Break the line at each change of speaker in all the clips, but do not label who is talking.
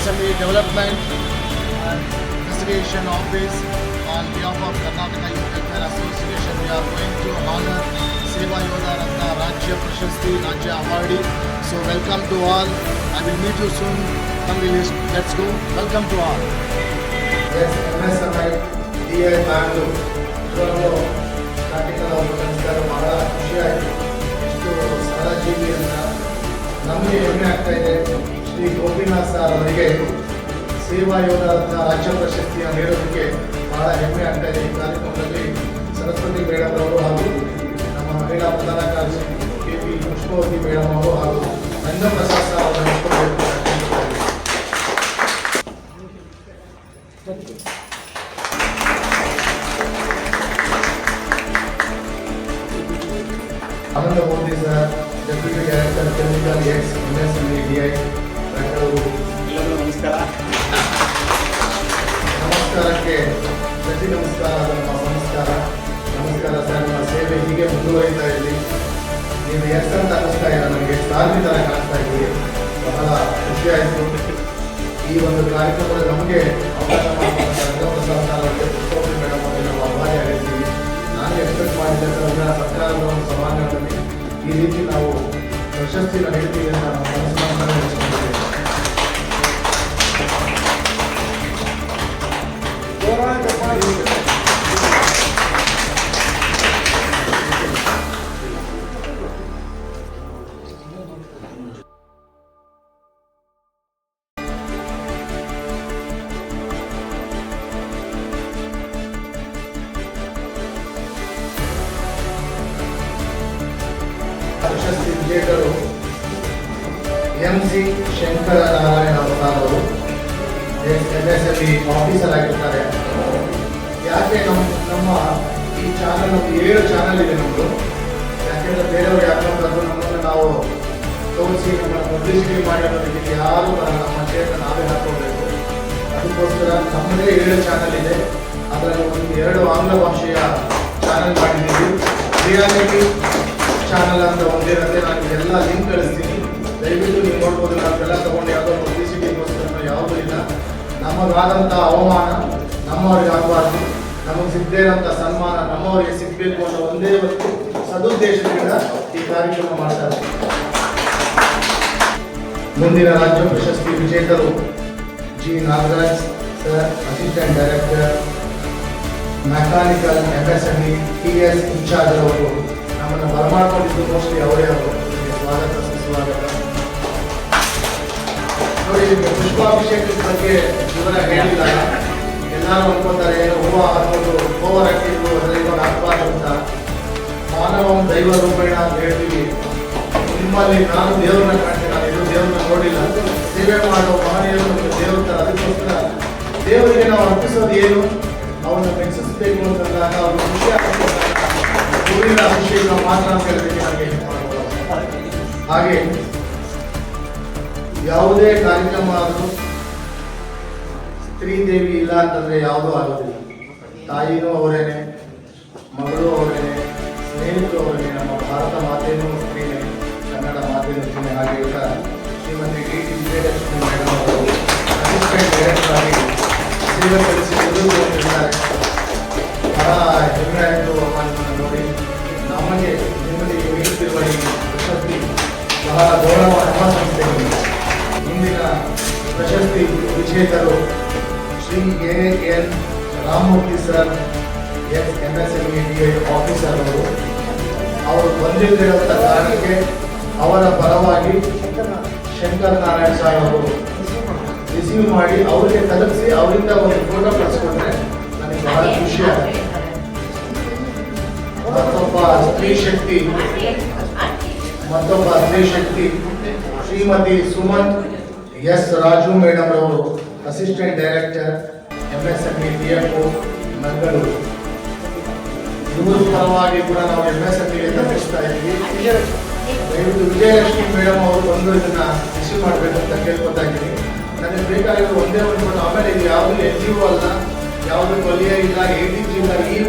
MSME Development and Investigation Office, on behalf of Karnataka Youth Welfare Association, we are going to honor Seva Yoda Ratna Rajya Prashasti, Rajya Awardee. So welcome to all. I will meet you soon. Come, let's go. Welcome to all.
Yes, MSMI DI Bangalore. ಇದರಲ್ಲೂ starting ಅವರು ಕಲಿಸಿದಾಗ ಬಹಳ ಖುಷಿ ಆಯಿತು. ಎಷ್ಟು ಸರಳ ಜೀವಿ ಅಂತ ನಮಗೆ ಹೆಮ್ಮೆ ಆಗ್ತಾ ಇದೆ. ಶ್ರೀ ಗೋಪಿನಾಥ್ ಸರ್ ಅವರಿಗೆ ಸೇವಾ ಯೋಧ ರಾಜ್ಯ ಪ್ರಶಸ್ತಿಯನ್ನು ನೀಡೋದಕ್ಕೆ ಬಹಳ ಹೆಮ್ಮೆ ಆಗ್ತಾ ಇದೆ. ಈ ಕಾರ್ಯಕ್ರಮದಲ್ಲಿ ಸರಸ್ವತಿ ಮೇಡಮ್ ಅವರು ಹಾಗೂ ನಮ್ಮ ಮಹಿಳಾ ಪ್ರಧಾನ ಕಾರ್ಯದರ್ಶಿ KP ಪುಷ್ಪವತಿ ಮೇಡಮ್ ಅವರು ಹಾಗೂ ರಂಗಪ್ರಸಾದ್ ಸರ್ ಅವರನ್ನು Ananda Modi sir, deputy director chemical ex MSME DI Bengaluru.
ಎಲ್ಲರಿಗೂ ನಮಸ್ಕಾರ.
ನಮಸ್ಕಾರಕ್ಕೆ ಪ್ರತಿ ನಮಸ್ಕಾರ ನಮ್ಮ ಸಂಸ್ಕಾರ. ನಮಸ್ಕಾರ ಸರ್, ನಿಮ್ಮ ಸೇವೆ ಹೀಗೆ ಮುಂದುವರಿತಾ ಇರಲಿ. ನೀವು ಎಷ್ಟಂತ ಅನ್ನಿಸ್ತಾ ಇಲ್ಲ, ನನಗೆ ಸಾಧನೆ ಥರ ಕಾಣಿಸ್ತಾ ಇದ್ದೀವಿ. ಬಹಳ ಖುಷಿಯಾಯಿತು. ಈ ಒಂದು ಕಾರ್ಯಕ್ರಮದಲ್ಲಿ ನಮಗೆ ಅವಕಾಶ ಮಾಡಿಕೊಂಡ ರಂಗಪ್ರಸಾದ್ ಸರ್ ಅವರಿಗೆ, ಪುಷ್ಪವತಿ ಮೇಡಮ್ ಅವರಿಗೆ ನಾವು ಆಭಾರಿಯಾಗಿರ್ತೀವಿ. ನಾನು ಎಕ್ಸ್ಪೆಕ್ಟ್ ಮಾಡಿದ್ದೆ ಸರ್, ಸರ್ಕಾರದ ಒಂದು ಸಮಾರಂಭದಲ್ಲಿ ಈ ರೀತಿ ನಾವು ಪ್ರಶಸ್ತಿನ ನೀಡ್ತೀವಿ ಅಂತ ನಾವು ಮನಸ್ಸನ್ನು ನೆನೆಸ್ಕೊಂಡಿದ್ದೇವೆ. ಪ್ರಶಸ್ತಿ ವಿಜೇತರು MC ಶಂಕರನಾರಾಯಣ ಪ್ರಸಾದ್ ಅವರು MSME ಆಫೀಸರ್ ಆಗಿರ್ತಾರೆ. ಯಾಕೆ ನಮ್ಮ ಈ ಚಾನಲ್, ನಮ್ದು 7 ಚಾನಲ್ ಇದೆ ನಮ್ಮದು. ಯಾಕೆಂದರೆ ಬೇರೆಯವರು ಯಾಕಂದ್ರೆ ನಮ್ಮನ್ನು ನಾವು ತೋರಿಸಿ ನಮ್ಮನ್ನು ಪಬ್ಲಿಸಿಟಿ ಮಾಡಿ ಅನ್ನೋದಕ್ಕೆ ಯಾರು ನಮ್ಮ ಕ್ಷೇತ್ರ ನಾವೇ ಹಾಕೋಬೇಕು. ಅದಕ್ಕೋಸ್ಕರ ನಮ್ಮದೇ 7 ಚಾನಲ್ ಇದೆ. ಅದರಲ್ಲಿ ಒಂದು 2 ಆಂಗ್ಲ ಭಾಷೆಯ ಚಾನಲ್ ಮಾಡಿದ್ದೀವಿ. ರಿಯಾಲಿಟಿ ಚಾನಲ್ ಅಂತ ಒಂದಿರುತ್ತೆ. ನಾನು ಎಲ್ಲ ಲಿಂಕ್ ಕಳಿಸ್ತೀನಿ, ದಯವಿಟ್ಟು ನೀವು ನೋಡ್ಬೋದು. ನಾವೆಲ್ಲ ತೊಗೊಂಡು ಯಾವುದೋ ಪಬ್ಲಿಸಿಟಿಗೋಸ್ಕರ ಯಾವುದೂ ಇಲ್ಲ. ನಮಗಾದಂಥ ಅವಮಾನ ನಮ್ಮವ್ರಿಗೆ ಆಗಬಾರ್ದು, ನಮಗೆ ಸಿಗದೇ ಇರೋಂಥ ಸನ್ಮಾನ ನಮ್ಮವರಿಗೆ ಸಿಗಬೇಕು ಅನ್ನೋ ಒಂದೇ ಒಂದು ಸದುದ್ದೇಶದಿಂದ ಈ ಕಾರ್ಯಕ್ರಮ ಮಾಡ್ತಾರೆ. ಮುಂದಿನ ರಾಜ್ಯ ಪ್ರಶಸ್ತಿ ವಿಜೇತರು G. Nagaraj sir, assistant director mechanical MSME TS in charge ಅವರು ನಮ್ಮನ್ನು ಬರಮಾಡ್ಕೊಂಡಿದ್ದು ಮೋಸ್ಟ್ಲಿ ಅವರೇ. ಅವರು ಸ್ವಾಗತ ಸುಸ್ವಾಗತ. ನೋಡಿ, ಪುಷ್ಪಾಭಿಷೇಕದ ಬಗ್ಗೆ ವಿವರ ಹೇಳಿಲ್ಲ. ಎಲ್ಲರೂ ಅನ್ಕೋತಾರೆ ಹೂವು ಹಾಕೋದು ಓವರ್ ಹಾಕಿದ್ದು ಅದರಿಂದ ಹಾಕಬಾರ್ದು ಅಂತ. ಮಾನವ ದೈವ ರೂಪೇಣ ಅಂತ ಹೇಳ್ತೀವಿ. ನಿಮ್ಮಲ್ಲಿ ನಾನು ದೇವ್ರನ್ನ ಕಾಣ್ತೀನಿ, ನಾನು ಇದು ದೇವ್ರನ್ನ ನೋಡಿಲ್ಲ. ಸೇವೆ ಮಾಡೋ ಮಹನೀಯರು ದೇವ್ರ ಥರ. ಅದಕ್ಕೋಸ್ಕರ ದೇವರಿಗೆ ನಾವು ಅರ್ಪಿಸೋದು ಏನು, ಅವನ್ನ ಮೆಚ್ಚಿಸಬೇಕು ಅಂತಂದಾಗ ಅವ್ರಿಗೆ ಖುಷಿ ಆಗ್ತದೆ. ಹೂವಿನ ಅಭಿಷೇಕ ಮಾತ್ರ ಅಂತ ಹೇಳೋದಕ್ಕೆ ನನಗೆ ಹಾಗೆ ಯಾವುದೇ ಕಾರ್ಯಕ್ರಮ ಆದರೂ ಸ್ತ್ರೀದೇವಿ ಇಲ್ಲ ಅಂತಂದರೆ ಯಾವುದೂ ಆಗೋದಿಲ್ಲ. ತಾಯಿನೂ ಅವರೇನೆ, ಮಗಳು ಅವರೇನೆ, ಸ್ನೇಹಿತರು ಅವರೇನೆ, ನಮ್ಮ ಭಾರತ ಮಾತೆಯೂ ಸ್ತ್ರೀನೇ, ಕನ್ನಡ ಮಾತೆಯೂ ಸ್ತ್ರೀನೇ. ಹಾಗೆ ಈಗ ಶ್ರೀಮತಿ DT ವಿಜಯಲಕ್ಷ್ಮಿ ಮೇಡಮ್ ಅವರು ಅಸಿಸ್ಟೆಂಟ್ ಡೈರೆಕ್ಟರ್ ಆಗಿ ಸೇವೆ ಸಲ್ಲಿಸಿದ್ದಾರೆ. ಬಹಳ ಹೆಮ್ಮೆ ಆಯಿತು ಅಮ್ಮನನ್ನು ನೋಡಿ. ನಮಗೆ ನಿಮ್ಮಲ್ಲಿ ನೀಡುತ್ತಿರುವ ಈ ಪ್ರಶಸ್ತಿ ಬಹಳ ಗೌರವ ನಮ್ಮ ಸಂಸ್ಥೆಗೆ. ಮುಂದಿನ ಪ್ರಶಸ್ತಿ ವಿಜೇತರು Shri AN Ramamurthy sir, MSME DI officer ಅವರು ಬಂದಿರುವಂಥ ಕಾರಣಕ್ಕೆ ಅವರ ಪರವಾಗಿ ಶಂಕರ್ ನಾರಾಯಣ್ ಸರ್ ಅವರು ರಿಸೀವ್ ಮಾಡಿ ಅವರಿಗೆ ತಲುಪಿಸಿ ಅವರಿಂದ ಒಂದು ಫೋಟೋ ಕಳಿಸ್ಕೊಂಡ್ರೆ ನನಗೆ ಬಹಳ ಖುಷಿ ಆಗುತ್ತೆ. ಮತ್ತೊಬ್ಬ ಸ್ತ್ರೀ ಶಕ್ತಿ ಶ್ರೀಮತಿ ಸುಮನ್ S. ರಾಜು ಮೇಡಮ್ ಅವರು, assistant director MSME DFO Mangaluru. ಇವರು ಪರವಾಗಿ ಕೂಡ ನಾವು MSME ತಲುಪಿಸ್ತಾ ಇದ್ವಿ. ದಯವಿಟ್ಟು ವಿಜಯಲಕ್ಷ್ಮಿ ಮೇಡಮ್ ಅವರು ಬಂದು ಇದನ್ನ ರಿಸೀವ್ ಮಾಡಬೇಕು ಅಂತ ಕೇಳ್ಕೊತಾ ಇದ್ದೀನಿ. ನನಗೆ ಬೇಕಾಗಿರೋ ಒಂದೇ ಒಂದು ಫೋಟೋ. ಆಮೇಲೆ ಇದು ಯಾವುದು NGO ಅಲ್ಲ, ಯಾವುದು ಕೊಲಿಯ ಇಲ್ಲ, ATG ಇಲ್ಲ. ಈಗ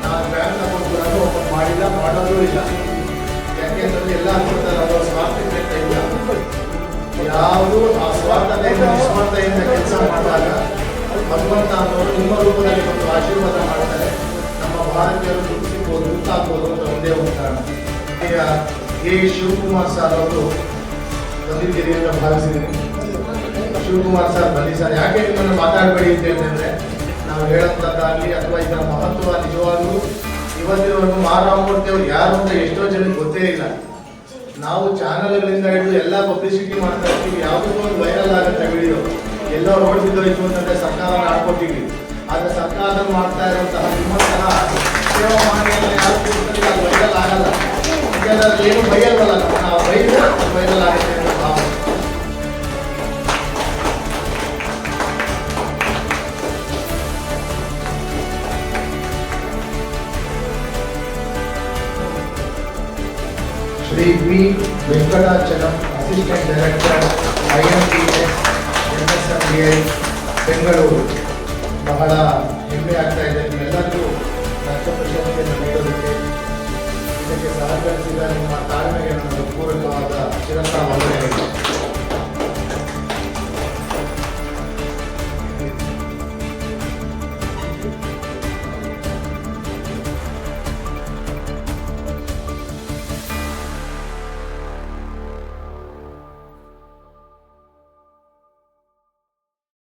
ನಾನು ಬ್ಯಾಂಕ್ ಅಕೌಂಟ್ ಕೂಡ ಓಪನ್ ಮಾಡಿಲ್ಲ, ಮಾಡೋದು ಇಲ್ಲ. ಯಾಕೆಂತಂದ್ರೆ ಎಲ್ಲ ಅನ್ಕೊಳ್ತಾರೆ ಅವರು ಸ್ವಾರ್ಥಕ್ಕೆ ಇಲ್ಲ. ಯಾವುದು ಸ್ವಾರ್ಥತೆಯಿಂದ ನಿಸ್ವಾರ್ಥತೆಯಿಂದ ಕೆಲಸ ಮಾಡಿದಾಗ ಭಗವಂತ ಅನ್ನೋರು ನಿಮ್ಮ ರೂಪದಲ್ಲಿ ಒಂದು ಆಶೀರ್ವಾದ ಮಾಡ್ತಾರೆ. ನಮ್ಮ ಭಾರತೀಯರು ಗುರುತಿಸಬಹುದು, ಗೊತ್ತಾಗ್ಬೋದು ಅಂತ ಒಂದೇ ಒಂದು ಕಾರಣ. ಈಗ ಎ ಶಿವಕುಮಾರ್ ಸರ್ ಅವರು ಬಂದಿದ್ದೀರಿ ಅಂತ ಭಾವಿಸಿದ್ದೀನಿ. ಶಿವಕುಮಾರ್ ಸರ್ ಬನ್ನಿ ಸರ್. ಯಾಕೆ ನಿಮ್ಮನ್ನು ಮಾತಾಡಬೇಡಿ ಅಂತ ಹೇಳಿದ್ರೆ, ನಾವು ಹೇಳೋದಾಗಲಿ ಅಥವಾ ಇದರ ಮಹತ್ವ ನಿಜವಾಗ್ಲೂ ಇವತ್ತಿನವರೆಗೂ ಮಾರಾಮೂರ್ತಿ ಅವರು ಯಾರು ಅಂತ ಎಷ್ಟೋ ಜನಕ್ಕೆ ಗೊತ್ತೇ ಇಲ್ಲ. ನಾವು ಚಾನಲ್ಗಳಿಂದ ಹಿಡಿದು ಎಲ್ಲ ಪಬ್ಲಿಸಿಟಿ ಮಾಡ್ತಾ ಇರ್ತೀವಿ, ಯಾವುದೋ ಒಂದು ವೈರಲ್ ಆಗುತ್ತೆ ವಿಡಿಯೋ, ಎಲ್ಲೋ ರೋಡ್ ಬಿದ್ದೋಯ್ತು ಅಂತಂದ್ರೆ ಸರ್ಕಾರನ ಆಡ್ಕೊತೀವಿ. ಆದರೆ ಸರ್ಕಾರ ಮಾಡ್ತಾ ಇರುವಂತಹ ನಿಮ್ಮಂತಹ ಸೇವಾ ಮಾಡಿಲ್ಲ ಯಾರು ಅದು ವೈರಲ್ ಆಗಲ್ಲ. ಯಾಕೆಂದ್ರೆ ಏನು ಬೈಯಲ್ವಲ್ಲ, ನಾವು ಬೈದ್ರೆ ವೈರಲ್ ಆಗುತ್ತೆ ಅಂತ ಭಾವನೆ. Shri V Venkatachalam, assistant director, IMTS MSMDI Bengaluru. ಬಹಳ ಹೆಮ್ಮೆ ಆಗ್ತಾ ಇದೆ ನಿಮ್ಮೆಲ್ಲರಿಗೂ ರಾಜ್ಯ ಪ್ರಶಸ್ತಿಯನ್ನು ನೀಡೋದಕ್ಕೆ. ಇದಕ್ಕೆ ಸಹಕರಿಸಿದ ನಿಮ್ಮ ತಾಳ್ಮೆಗೆ ನನ್ನ ಪೂರಕವಾದ ಚಿರಂತ ವಂದನೆಗಳು.